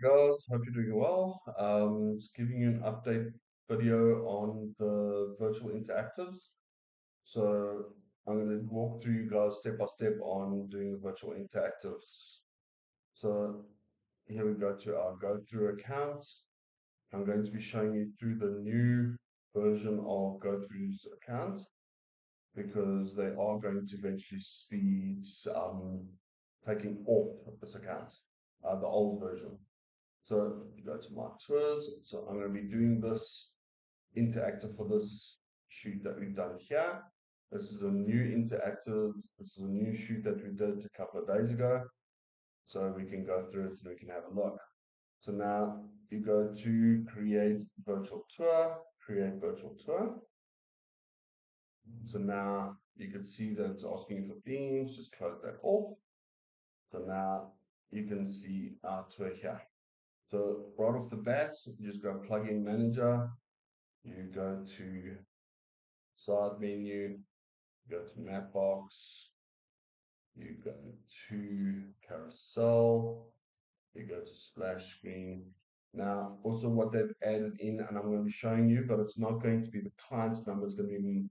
guys, hope you're doing well. Just giving you an update video on the virtual interactives. So I'm going to walk through you guys step by step on doing the virtual interactives. So here we go to our go through account. I'm going to be showing you through the new version of go through's account because they are going to eventually speed taking off this account, the old version. So you go to my tours. So I'm going to be doing this interactive for this shoot that we've done here. This is a new interactive. This is a new shoot that we did a couple of days ago. So we can go through it and we can have a look. So now you go to create virtual tour, create virtual tour. So now you can see that it's asking you for themes. Just close that off. So now you can see our tour here. So right off the bat, you just go plugin manager, you go to side menu, you go to Mapbox, you go to carousel, you go to splash screen. Now, also what they've added in, and I'm going to be showing you, but it's not going to be the client's number, it's going to be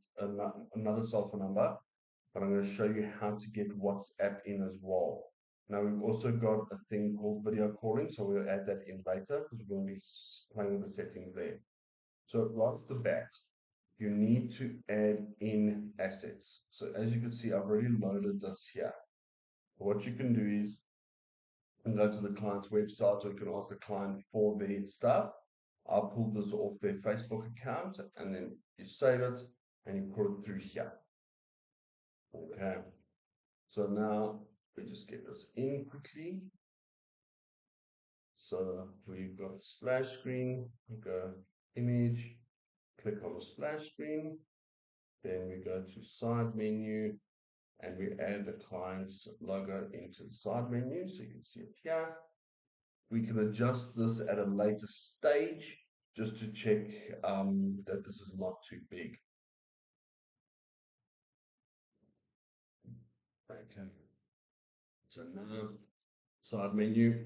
another cell phone number, but I'm going to show you how to get WhatsApp in as well. Now we've also got a thing called video calling, so we'll add that in later because we're going to be playing with the settings there. So right off the bat, you need to add in assets. So as you can see, I've already loaded this here. What you can do is you can go to the client's website, or you can ask the client for their stuff. I'll pull this off their Facebook account, and then you save it and you put it through here. Okay. So now we just get this in quickly. So we've got a splash screen, we go image, click on the splash screen, then we go to side menu and we add the client's logo into the side menu so you can see it here. We can adjust this at a later stage just to check that this is not too big. Okay. So now side menu,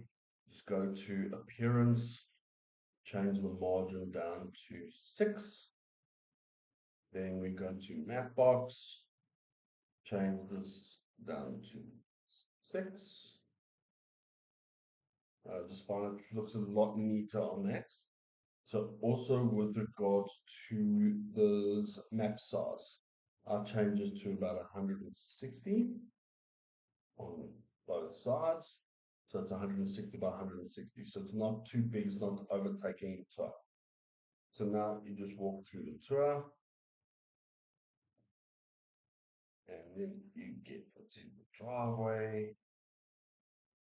just go to appearance, change the margin down to 6. Then we go to Mapbox, change this down to 6. Just find it looks a lot neater on that. So also with regards to the map size, I change it to about 160 on both sides. So it's 160 by 160. So it's not too big, it's not overtaking the tour. So now you just walk through the tour and then you get to the driveway.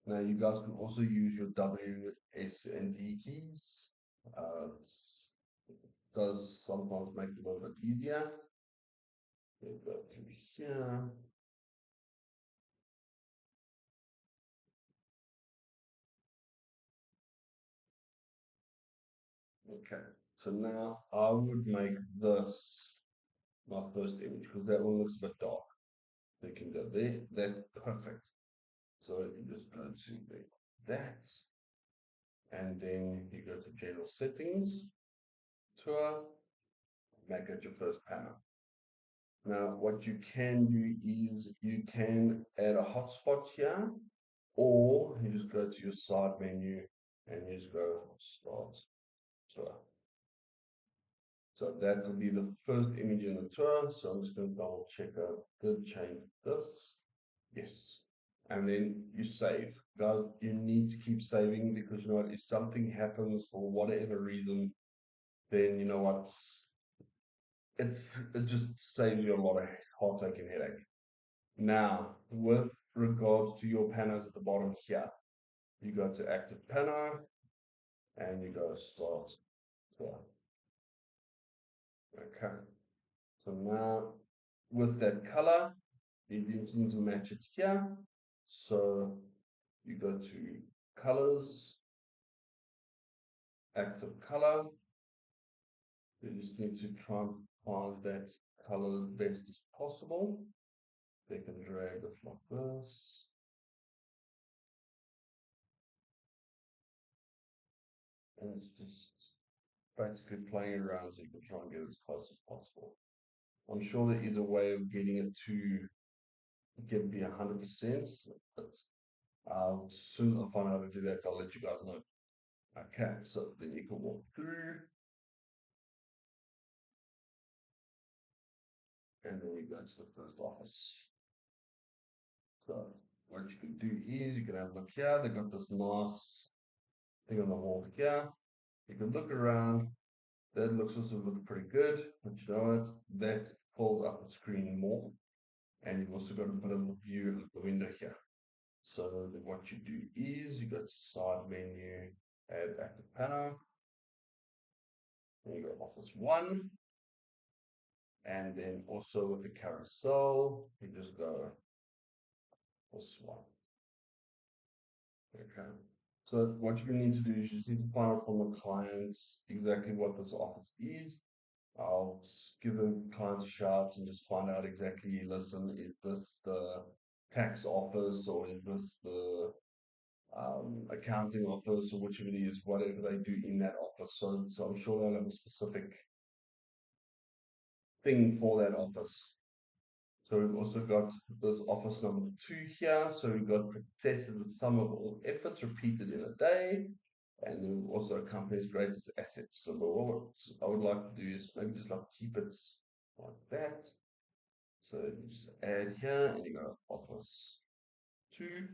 Now you guys can also use your W, S, and D keys. It does sometimes make it a little bit easier. We go through here. Okay, so now I would make this my first image because that one looks a bit dark. So you can go there, that's perfect. So you just go to that, and then you go to general settings, tour, make it your first panel. Now, what you can do is you can add a hotspot here, or you just go to your side menu and you just go start tour. So that will be the first image in the tour. So I'm just going to double check I did change this. Yes. And then you save. Guys, you need to keep saving because you know what, if something happens for whatever reason, then you know what, it just saves you a lot of heartache and headache. Now, with regards to your panos at the bottom here, you go to active pano and you go start tour. Okay. So now with that color, you need to match it here. So you go to colors, active color. You just need to try and find that color best as possible. They can drag it like this. And it's just basically playing around so you can try and get as close as possible. I'm sure there is a way of getting it to get it be 100%, but as soon as I find out how to do that, I'll let you guys know. Okay, so then you can walk through, and then you go to the first office. So what you can do is you can have a look here. They've got this nice thing on the wall here. You can look around. That looks also look pretty good, but you know what? That's pulled up the screen more, and you've also got a bit of a view of the window here. So then what you do is you go to side menu, add active panel, and you go Office 1, and then also with the carousel, you just go Office 1. Okay. So what you need to do is you just need to find out from the clients exactly what this office is. I'll give the client a shout and just find out exactly, listen, is this the tax office or is this the accounting office or whichever it is, whatever they do in that office. So I'm sure they'll have a specific thing for that office. So we've also got this office number 2 here. So we've got success with sum of all efforts repeated in a day. And then also a company's greatest assets. So what I would like to do is maybe just like keep it like that. So you just add here and you go office 2.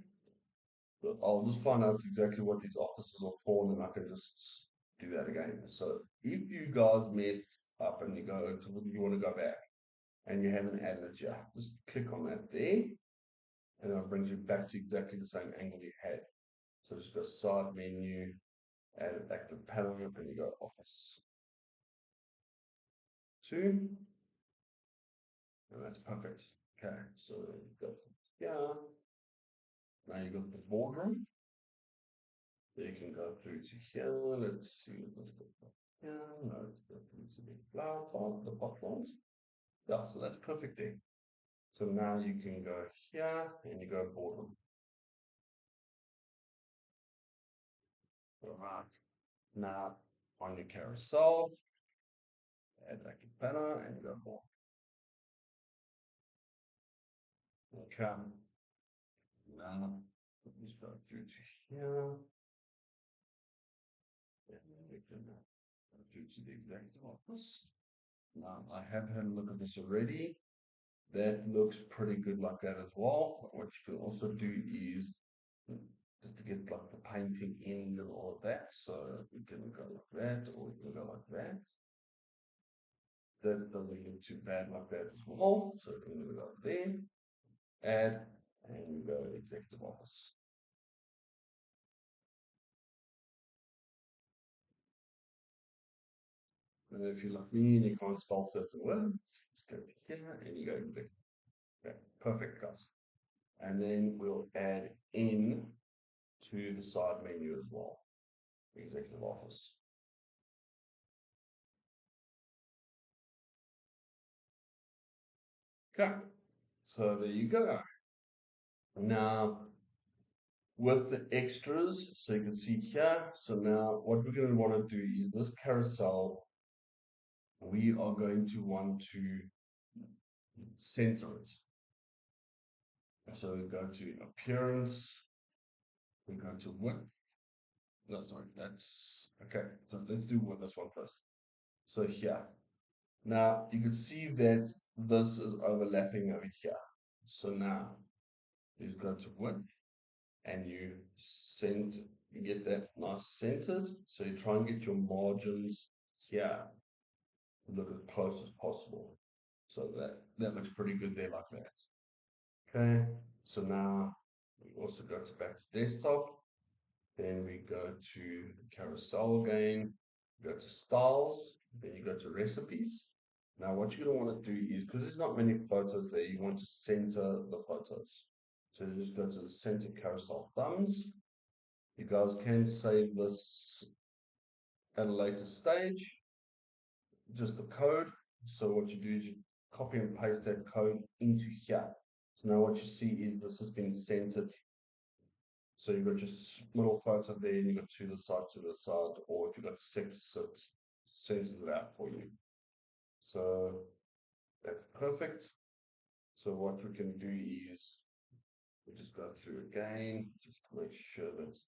But I'll just find out exactly what these offices are for and then I can just do that again. So if you guys mess up and you go to you want to go back and you haven't added it yet, just click on that there and it brings you back to exactly the same angle you had. So just go side menu, add an active panel, and you go Office 2, and that's perfect. Okay, so you go from here. Now you got the boardroom. So you can go through to here. Let's see, let's go here. No, let's go through to the flower part, the pot ones. Yeah, so that's perfect there. So now you can go here and you go boardroom. All right. Now on your carousel, add like a banner and you go more. Okay. Now let's go through to here. And we can go through to the executive office. Now I have had a look at this already. That looks pretty good like that as well. What you can also do is just to get like the painting in and all of that. So we can go like that or we can go like that. That doesn't look too bad like that as well. So we can go there, add, and we go executive office. And if you're like me and you can't spell certain words, just go here and you go executive. Okay, perfect, guys. And then we'll add in to the side menu as well, executive office. Okay, so there you go. Now, with the extras, so you can see here, so now what we're going to want to do is this carousel, we are going to want to center it. So we go to appearance, we go to width. No, sorry, that's okay. So let's do this one first. So here, now you can see that this is overlapping over here. So now you go to width and you you get that nice centered. So you try and get your margins here, look as close as possible. So that looks pretty good there like that. Okay, so now we also go back to desktop. Then we go to carousel again, go to styles, then you go to recipes. Now what you're going to want to do is, because there's not many photos there, you want to center the photos. So you just go to the center carousel thumbs. You guys can save this at a later stage, just the code. So what you do is you copy and paste that code into here. So now what you see is this has been centered. So you've got your middle photo there, and you've got to the side, or if you've got six, it sends it out for you. So that's perfect. So what we can do is we just go through again, just to make sure that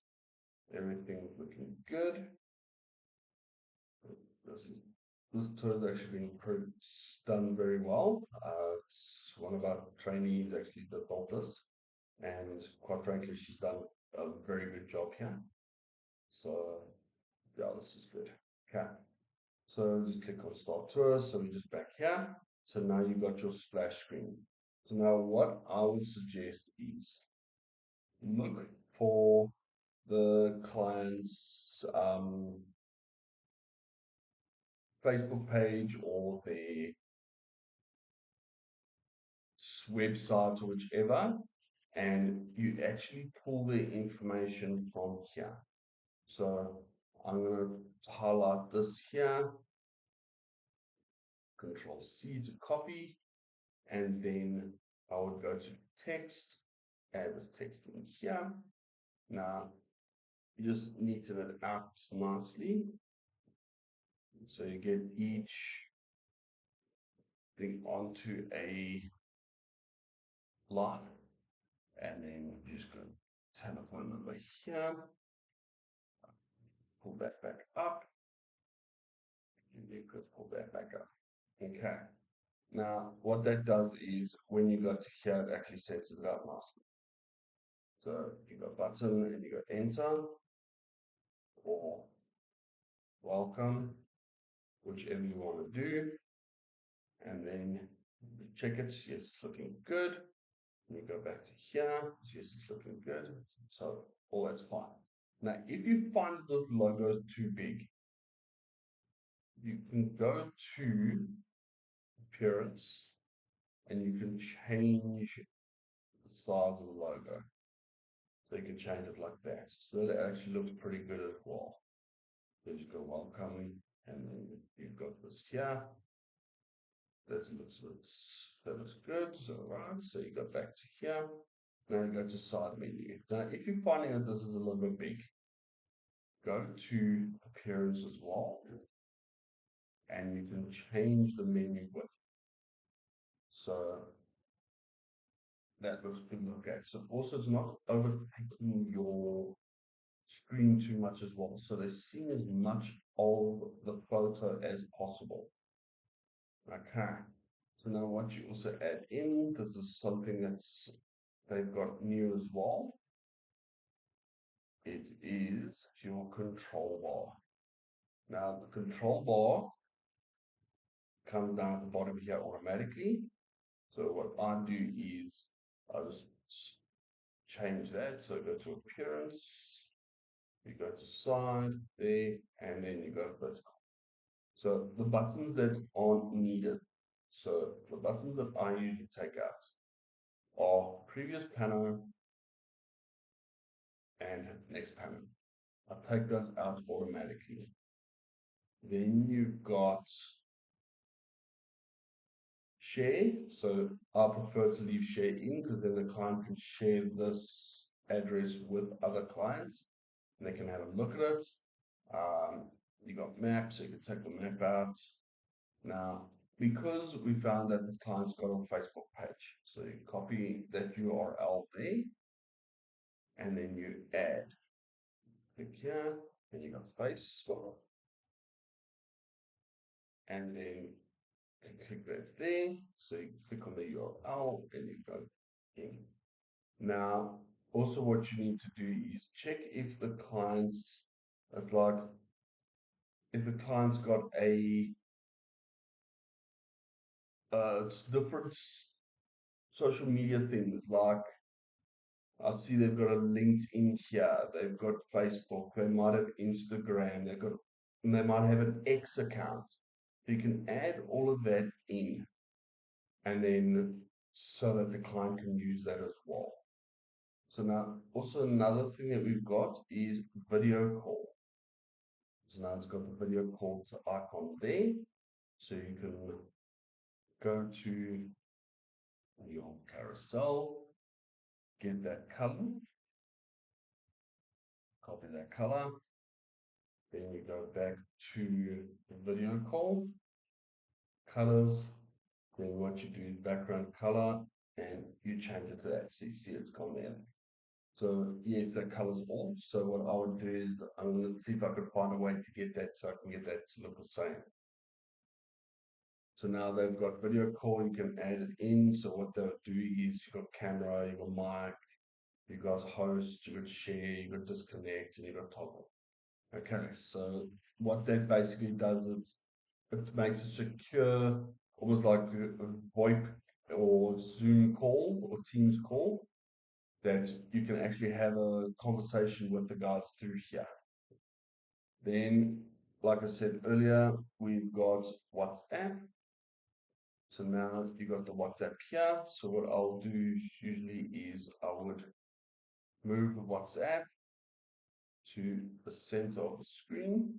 everything's looking good. This tour has actually been done very well. It's one of our trainees actually that built this, and quite frankly, she's done a very good job here. So yeah, this is good. Okay, so just click on Start Tour. So we're just back here. So now you've got your splash screen. So now what I would suggest is look for the client's Facebook page or their website or whichever, and you actually pull the information from here. So I'm going to highlight this here, Control C to copy, and then I would go to text, add this text in here. Now you just neaten it out nicely. So you get each thing onto a line, and then you just go telephone number here, pull that back up, and you could pull that back up. Okay. Now, what that does is when you go to here, it actually sets it out nicely. So you go button and you go enter or welcome, whichever you want to do. And then you check it, yes, it's looking good. And you go back to here, yes, it's looking good. So all that's fine. Now, if you find those logos too big, you can go to appearance and you can change the size of the logo. So you can change it like that. So that actually looks pretty good as well. So you go welcome, and then you've got this here. That looks good. So right, so you go back to here. Now you go to side menu. Now if you're finding that this is a little bit big, go to appearance as well, and you can change the menu width. So that looks good. Okay. So also it's not overtaking your screen too much as well. So they're seeing as much of the photo as possible. Okay. So now what you also add in, this is something that's they've got new as well. It is your control bar. Now the control bar comes down at the bottom here automatically. So what I do is I just change that. So go to appearance, you go to side there, and then you go vertical. So the buttons that aren't needed. So the buttons that I usually take out are previous panel and next panel. I take those out automatically. Then you've got share. So I prefer to leave share in because then the client can share this address with other clients and they can have a look at it. You got maps, so you can take the map out. Now, because we found that the client's got a Facebook page, so you copy that URL there and then you add. Click here, and you got Facebook, and then click that there. So you click on the URL and you go in. Now, also what you need to do is check if the client's, it's like, if the client's got a, it's different social media things like I see they've got a LinkedIn here, they've got Facebook, they might have Instagram, and they might have an X account. So you can add all of that in, and then so that the client can use that as well. So now, also another thing that we've got is video call. So now it's got the video call icon there, so you can go to your carousel, get that color, copy that color. Then you go back to the video call, colors. Then what you do is background color and you change it to that. So you see it's gone there. So yes, that colors all. So what I would do is I'm going to see if I could find a way to get that so I can get that to look the same. So now they've got video call, you can add it in. So what they'll do is you've got camera, you've got mic, you've got host, you've got share, you've got disconnect, and you've got toggle. Okay, so what that basically does is it makes a secure, almost like a VoIP or Zoom call or Teams call that you can actually have a conversation with the guys through here. Then, like I said earlier, we've got WhatsApp. So now you got the WhatsApp here. So what I'll do usually is I would move the WhatsApp to the center of the screen.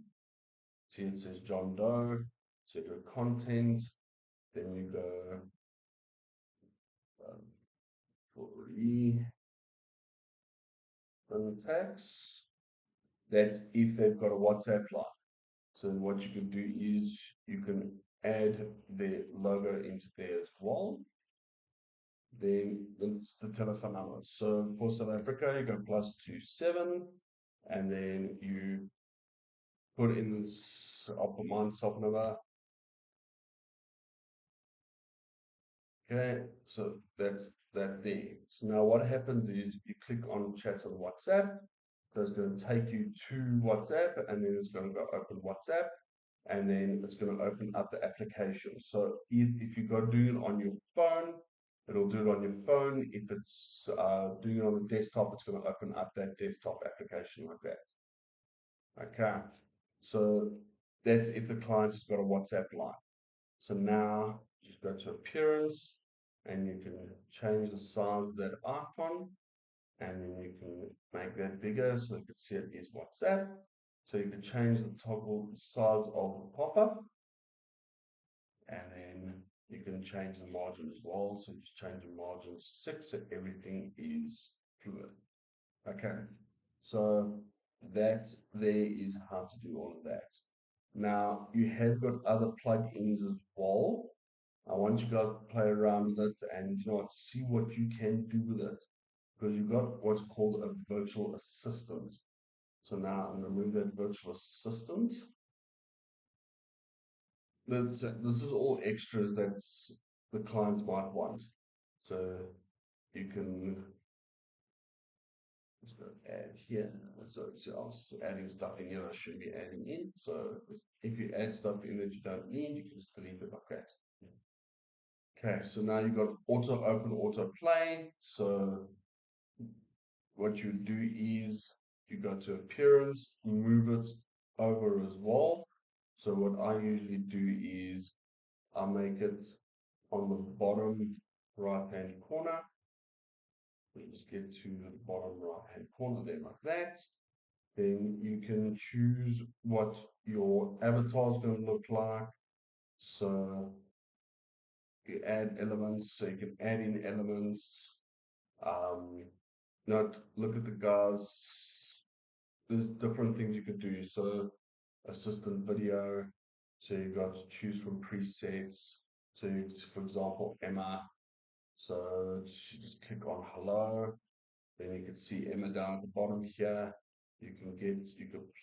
See, it says John Doe. So you go content, then you go free text. That's if they've got a WhatsApp line. So what you can do is you can add their logo into there as well. Then it's the telephone number. So for South Africa, you go +27, and then you put in this, I'll put my cell number. Okay, so that's that there. So now what happens is you click on chat on WhatsApp. So it's going to take you to WhatsApp, and then it's going to go open WhatsApp, and then it's going to open up the application. So if you go doing it on your phone, it'll do it on your phone. If it's doing it on the desktop, it's going to open up that desktop application like that. Okay, so that's if the client has got a WhatsApp line. So now just go to appearance and you can change the size of that icon, and then you can make that bigger so you can see it is WhatsApp. So you can change the toggle size of the pop-up, and then you can change the margin as well. So just change the margin to 6 so everything is fluid. Okay, so that there is how to do all of that. Now you have got other plugins as well. I want you guys to play around with it and see what you can do with it, because you've got what's called a virtual assistant. So now I'm going to remove that virtual assistant. This is all extras that the clients might want. So you can just go add here. So I was adding stuff in here I shouldn't be adding in. So if you add stuff in that you don't need, you can just delete it like that. Okay, so now you've got auto open, auto play. So what you do is you go to appearance, move it over as well. So what I usually do is I make it on the bottom right hand corner. We just get to the bottom right hand corner there like that. Then you can choose what your avatar is going to look like. So you add elements, so you can add in elements. Not look at the guys. There's different things you could do. So assistant video. So you've got to choose from presets. So for example, Emma. So you just click on hello. Then you can see Emma down at the bottom here. You can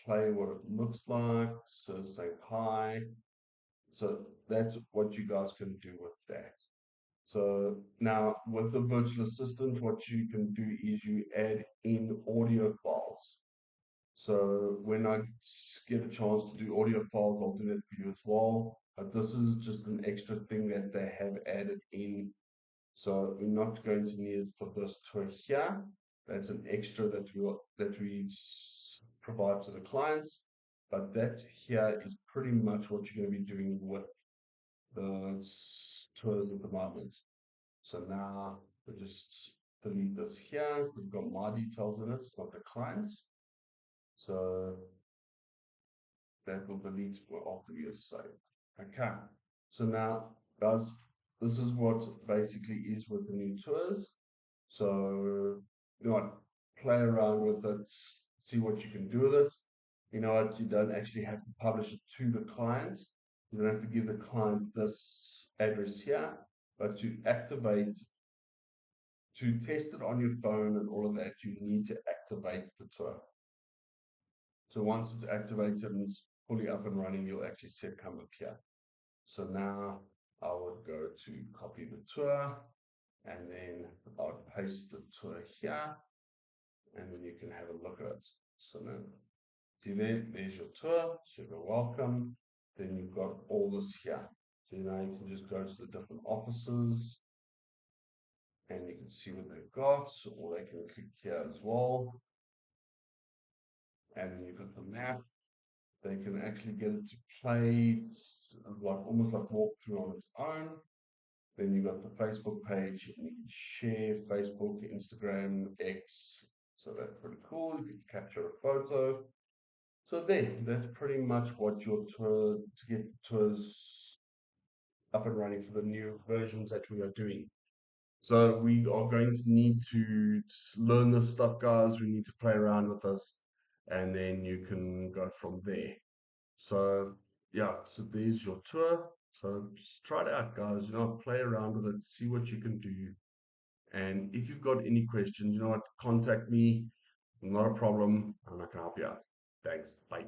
play what it looks like. So say hi. So that's what you guys can do with that. So now with the virtual assistant, what you can do is you add in audio files. So when I get a chance to do audio files, I'll do that for you as well. But this is just an extra thing that they have added in. So we're not going to need it for this tour here. That's an extra that we provide to the clients. But that here is pretty much what you're going to be doing with the tours at the moment. So now we just delete this here. We've got my details in it, it's not the clients. So that will delete after we have saved. Okay. So now, guys, this is what basically is with the new tours. So play around with it. see what you can do with it. You know what? You don't actually have to publish it to the client. You don't have to give the client this address here, but to activate, to test it on your phone and all of that, you need to activate the tour. So once it's activated and it's fully up and running, you'll actually see it come up here. So now I would go to copy the tour and then I'll paste the tour here and then you can have a look at it. So now, see there's your tour, so you're welcome. Then you've got all this here. So now you can just go to the different offices and you can see what they've got, or they can click here as well. And then you've got the map. They can actually get it to play like almost like walk through on its own. Then you've got the Facebook page, and you can share Facebook, Instagram, X. So that's pretty cool. You can capture a photo. So there, that's pretty much what your tour to get tours up and running for the new versions that we are doing. So we are going to need to learn this stuff, guys. We need to play around with this, and then you can go from there. So yeah, so there's your tour. So just try it out, guys. You know, play around with it, see what you can do. And if you've got any questions, you know what, contact me. Not a problem, and I can help you out. Thanks. Bye.